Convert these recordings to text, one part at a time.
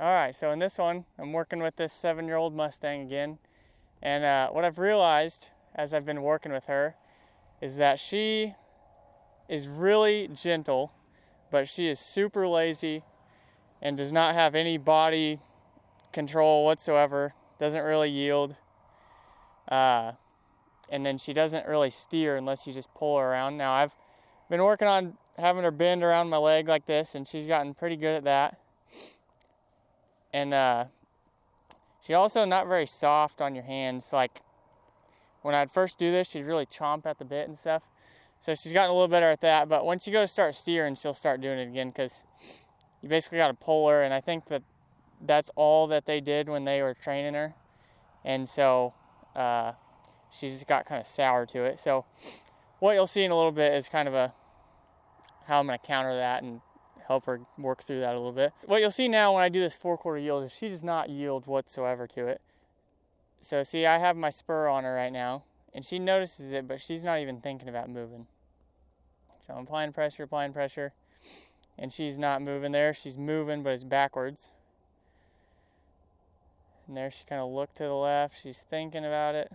Alright, so in this one, I'm working with this 7-year-old Mustang again. And what I've realized as I've been working with her is that she is really gentle, but she is super lazy and does not have any body control whatsoever, doesn't really yield. And then she doesn't really steer unless you just pull her around. Now I've been working on having her bend around my leg like this, and she's gotten pretty good at that. And she's also not very soft on your hands. Like when I'd first do this, she'd really chomp at the bit and stuff. So she's gotten a little better at that, but once you go to start steering, she'll start doing it again because you basically got to pull her, and I think that that's all that they did when they were training her. And so she just got kind of sour to it. So what you'll see in a little bit is kind of how I'm going to counter that and help her work through that a little bit. What you'll see now when I do this 4/4 yield is she does not yield whatsoever to it. So see, I have my spur on her right now, and she notices it, but she's not even thinking about moving. So I'm applying pressure, and she's not moving there. She's moving, but it's backwards. And there she kind of looked to the left. She's thinking about it.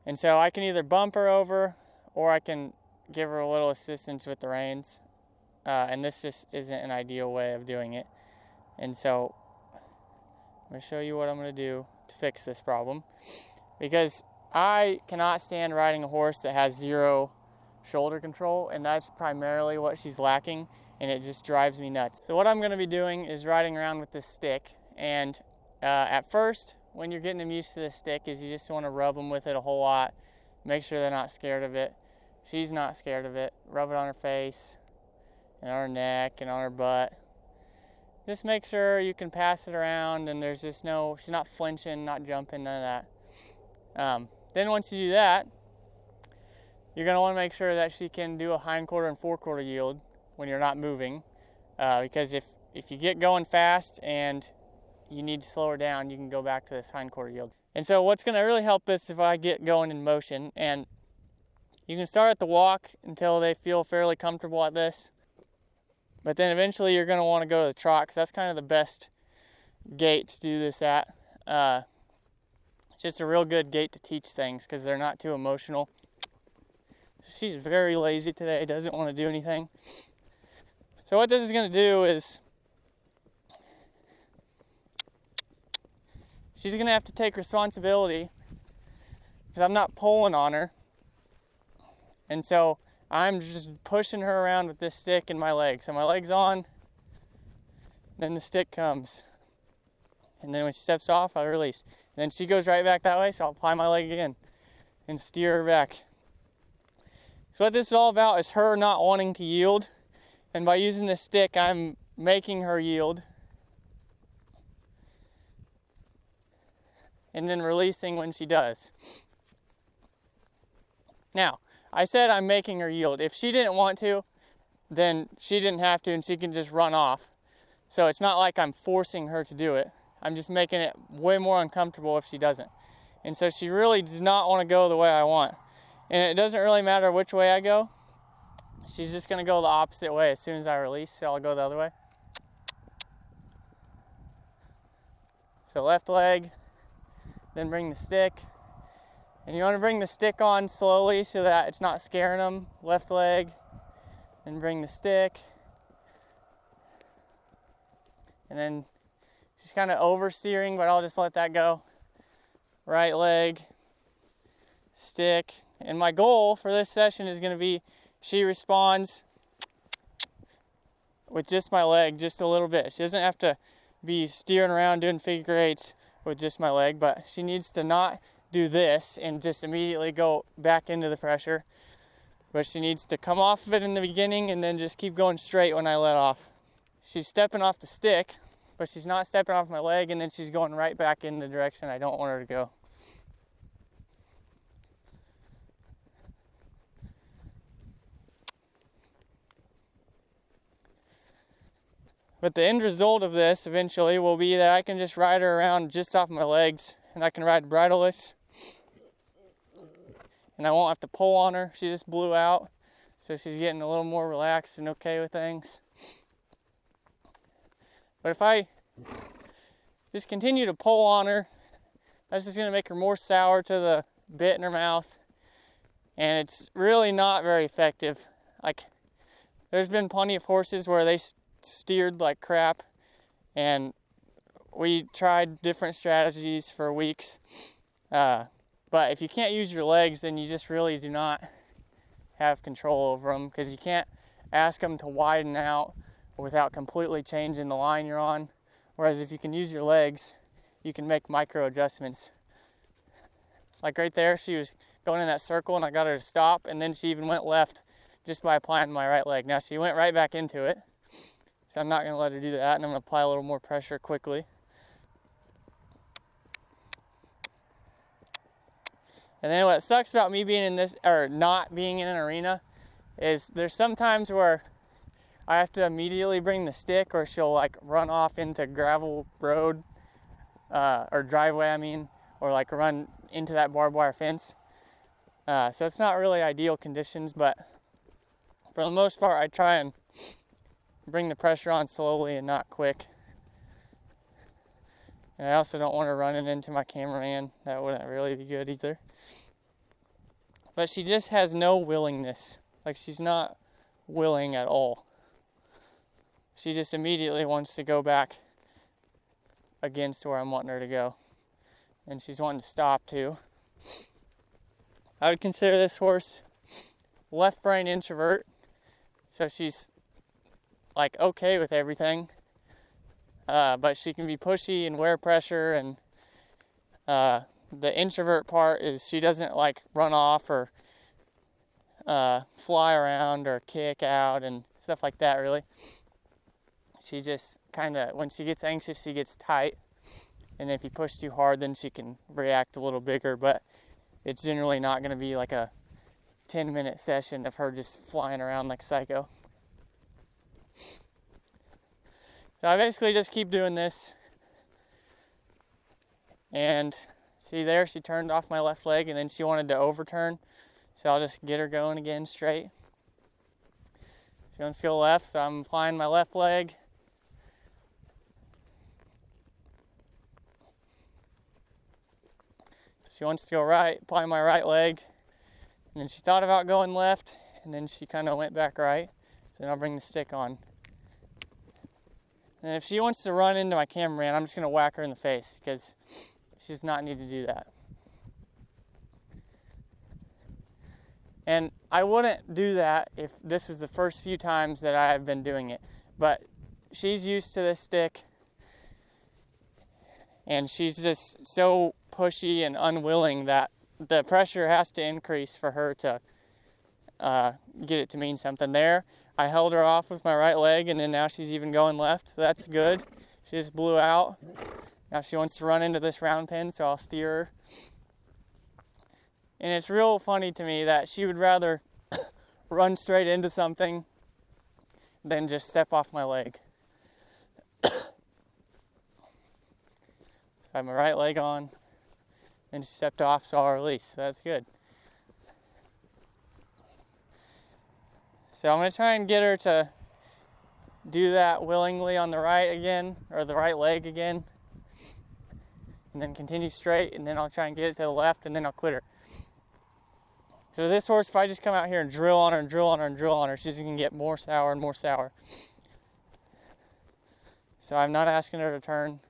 And so I can either bump her over, or I can give her a little assistance with the reins. And this just isn't an ideal way of doing it. And so I'm going to show you what I'm going to do to fix this problem. Because I cannot stand riding a horse that has zero shoulder control, and that's primarily what she's lacking, and it just drives me nuts. So what I'm going to be doing is riding around with this stick, and at first, when you're getting them used to this stick, is you just want to rub them with it a whole lot, make sure they're not scared of it. She's not scared of it. Rub it on her face, and on her neck, and on her butt. Just make sure you can pass it around, and there's just she's not flinching, not jumping, none of that. Then once you do that, you're going to want to make sure that she can do a hindquarter and forequarter yield when you're not moving, because if you get going fast and you need to slow her down, you can go back to this hindquarter yield. And so what's going to really help is if I get going in motion, and you can start at the walk until they feel fairly comfortable at this, but then eventually you're going to want to go to the trot, because that's kind of the best gait to do this at. It's just a real good gait to teach things because they're not too emotional. She's very lazy today, doesn't want to do anything. So what this is going to do is she's going to have to take responsibility because I'm not pulling on her. And so I'm just pushing her around with this stick in my leg. So my leg's on, then the stick comes. And then when she steps off, I release. And then she goes right back that way, so I'll apply my leg again and steer her back. So what this is all about is her not wanting to yield. And by using this stick, I'm making her yield. And then releasing when she does. Now, I said I'm making her yield. If she didn't want to, then she didn't have to, and she can just run off. So it's not like I'm forcing her to do it. I'm just making it way more uncomfortable if she doesn't. And so she really does not want to go the way I want. And it doesn't really matter which way I go. She's just going to go the opposite way as soon as I release, so I'll go the other way. So left leg, then bring the stick. And you want to bring the stick on slowly so that it's not scaring them. Left leg, then bring the stick. And then she's kind of oversteering, but I'll just let that go. Right leg, stick. And my goal for this session is going to be she responds with just my leg, just a little bit. She doesn't have to be steering around doing figure eights with just my leg, but she needs to not do this and just immediately go back into the pressure. But she needs to come off of it in the beginning and then just keep going straight when I let off. She's stepping off the stick, but she's not stepping off my leg, and then she's going right back in the direction I don't want her to go. But the end result of this eventually will be that I can just ride her around just off my legs, and I can ride bridleless. And I won't have to pull on her. She just blew out, so she's getting a little more relaxed and okay with things. But if I just continue to pull on her, that's just going to make her more sour to the bit in her mouth. And it's really not very effective. Like, there's been plenty of horses where they steered like crap, and we tried different strategies for weeks. But if you can't use your legs, then you just really do not have control over them, because you can't ask them to widen out without completely changing the line you're on. Whereas if you can use your legs, you can make micro adjustments. Like right there, she was going in that circle and I got her to stop, and then she even went left just by applying my right leg. Now she went right back into it, so I'm not going to let her do that, and I'm going to apply a little more pressure quickly. And then what sucks about me being in this, or not being in an arena, is there's some times where I have to immediately bring the stick, or she'll like run off into gravel road, or driveway I mean, or like run into that barbed wire fence. So it's not really ideal conditions, but for the most part I try and bring the pressure on slowly and not quick. And I also don't want her running into my cameraman. That wouldn't really be good either. But she just has no willingness. Like, she's not willing at all. She just immediately wants to go back against where I'm wanting her to go. And she's wanting to stop too. I would consider this horse left brain introvert. So she's like okay with everything. But she can be pushy and wear pressure, and the introvert part is she doesn't like run off or fly around or kick out and stuff like that really. She just kind of, when she gets anxious, she gets tight, and if you push too hard, then she can react a little bigger, but it's generally not going to be like a 10-minute session of her just flying around like psycho. So I basically just keep doing this, and see there, she turned off my left leg and then she wanted to overturn, so I'll just get her going again straight. She wants to go left, so I'm applying my left leg. She wants to go right, apply my right leg, and then she thought about going left, and then she kind of went back right, so then I'll bring the stick on. And if she wants to run into my cameraman, I'm just going to whack her in the face, because she does not need to do that. And I wouldn't do that if this was the first few times that I have been doing it. But she's used to this stick, and she's just so pushy and unwilling that the pressure has to increase for her to get it to mean something. There, I held her off with my right leg, and then now she's even going left, so that's good. She just blew out. Now she wants to run into this round pen, so I'll steer her. And it's real funny to me that she would rather run straight into something than just step off my leg. I have my right leg on, and she stepped off, so I'll release, so that's good. So I'm going to try and get her to do that willingly on the right again, or the right leg again, and then continue straight, and then I'll try and get it to the left, and then I'll quit her. So this horse, if I just come out here and drill on her and drill on her and drill on her, she's going to get more sour and more sour. So I'm not asking her to turn,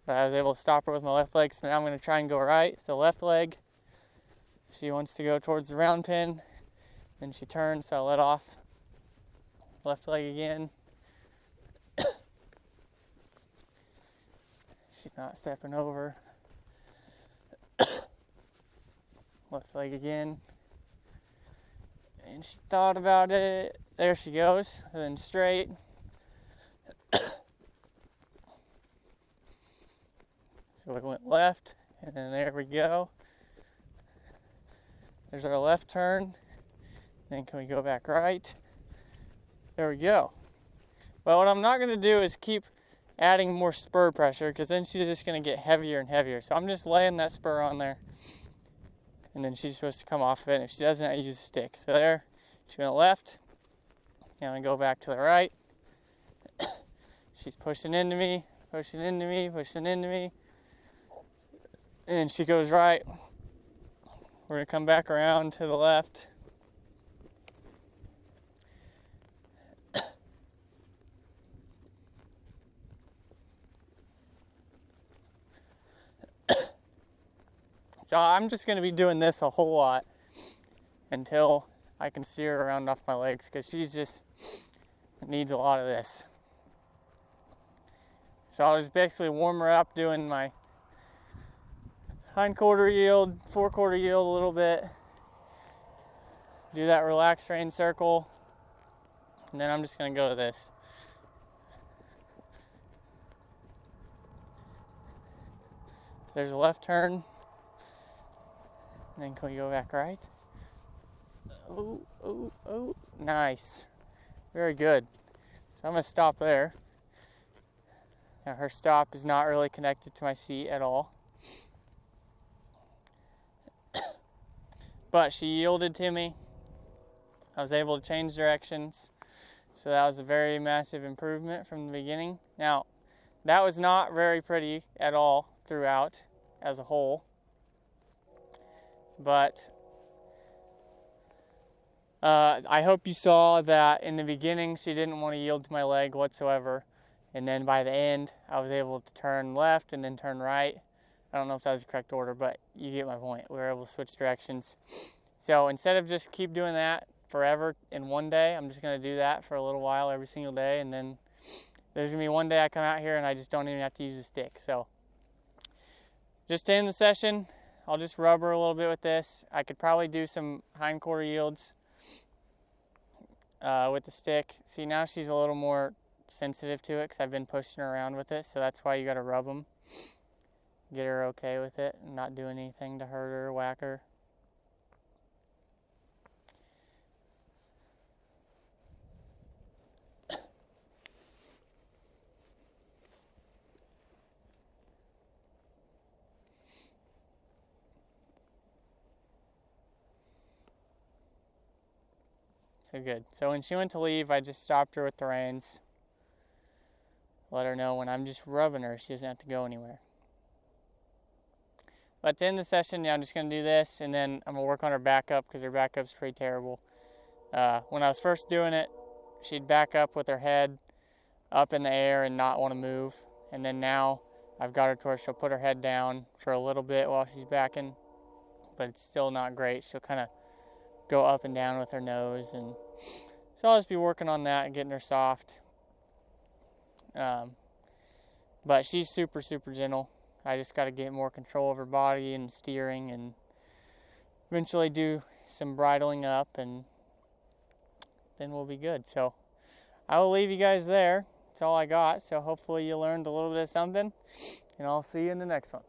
but I was able to stop her with my left leg, so now I'm going to try and go right, so left leg. She wants to go towards the round pin. Then she turns, so I let off. Left leg again. She's not stepping over. Left leg again. And she thought about it. There she goes. And then straight. So we went left, and then there we go. There's our left turn. Then can we go back right? There we go. But what I'm not going to do is keep adding more spur pressure, because then she's just going to get heavier and heavier. So I'm just laying that spur on there, and then she's supposed to come off of it. And if she doesn't, I use a stick. So there, she went left. Now I'm going to go back to the right. She's pushing into me, pushing into me, pushing into me. And she goes right. We're going to come back around to the left. So I'm just going to be doing this a whole lot until I can steer her around off my legs, because she's just needs a lot of this. So I'll just basically warm her up doing my hind quarter yield, forequarter yield a little bit. Do that relaxed rein circle. And then I'm just going to go to this. There's a left turn. And then can we go back right? Oh, oh, oh. Nice. Very good. So I'm going to stop there. Now her stop is not really connected to my seat at all. But she yielded to me. I was able to change directions. So that was a very massive improvement from the beginning. Now, that was not very pretty at all throughout as a whole. But I hope you saw that in the beginning she didn't want to yield to my leg whatsoever. And then by the end, I was able to turn left and then turn right. I don't know if that was the correct order, but you get my point. We were able to switch directions. So instead of just keep doing that forever in one day, I'm just going to do that for a little while every single day. And then there's going to be one day I come out here and I just don't even have to use a stick. So just to end the session, I'll just rub her a little bit with this. I could probably do some hind quarter yields with the stick. See, now she's a little more sensitive to it because I've been pushing her around with it. So that's why you got to rub them. Get her okay with it and not do anything to hurt her or whack her. So good. So when she went to leave, I just stopped her with the reins. Let her know when I'm just rubbing her, she doesn't have to go anywhere. But to end the session, yeah, I'm just going to do this, and then I'm going to work on her backup because her backup's pretty terrible. When I was first doing it, she'd back up with her head up in the air and not want to move. And then now I've got her to where she'll put her head down for a little bit while she's backing, but it's still not great. She'll kind of go up and down with her nose, and so I'll just be working on that and getting her soft. But she's super, super gentle. I just got to get more control of her body and steering, and eventually do some bridling up, and then we'll be good. So I will leave you guys there. That's all I got. So hopefully you learned a little bit of something, and I'll see you in the next one.